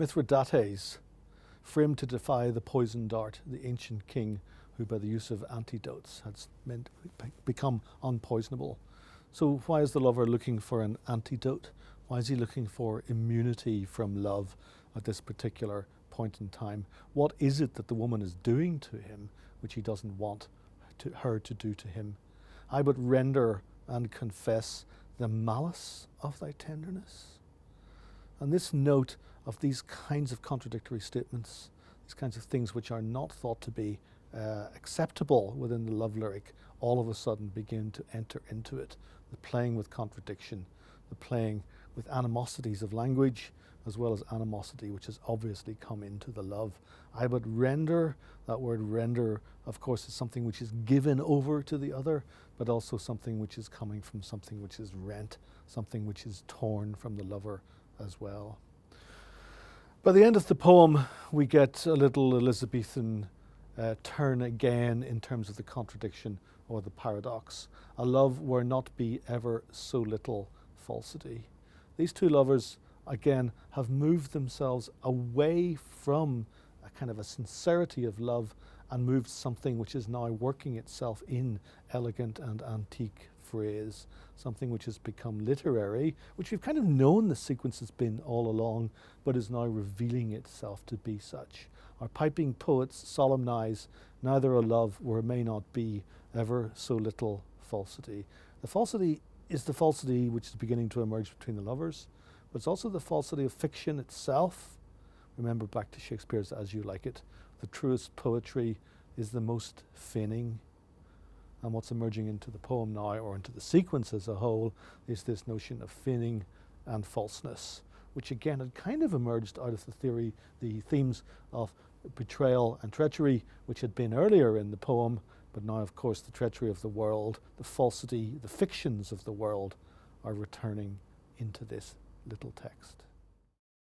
Mithridates, framed to defy the poison dart, the ancient king who by the use of antidotes had become unpoisonable. So why is the lover looking for an antidote? Why is he looking for immunity from love at this particular point in time? What is it that the woman is doing to him which he doesn't want her to do to him? I would render and confess the malice of thy tenderness. And this note of these kinds of contradictory statements, these kinds of things which are not thought to be acceptable within the love lyric, all of a sudden begin to enter into it. The playing with contradiction, the playing with animosities of language, as well as animosity which has obviously come into the love. I would render, that word render, of course, is something which is given over to the other, but also something which is coming from something which is rent, something which is torn from the lover as well. By the end of the poem, we get a little Elizabethan turn again in terms of the contradiction or the paradox. A love where not be ever so little falsity. These two lovers, again, have moved themselves away from a kind of a sincerity of love and moved something which is now working itself in elegant and antique phrase, something which has become literary, which we've kind of known the sequence has been all along, but is now revealing itself to be such. Our piping poets solemnize neither a love where may not be ever so little falsity. The falsity is the falsity which is beginning to emerge between the lovers, but it's also the falsity of fiction itself. Remember back to Shakespeare's As You Like It, the truest poetry is the most feigning. And what's emerging into the poem now, or into the sequence as a whole, is this notion of feigning and falseness, which again had kind of emerged out of the themes of betrayal and treachery, which had been earlier in the poem, but now of course the treachery of the world, the falsity, the fictions of the world are returning into this little text.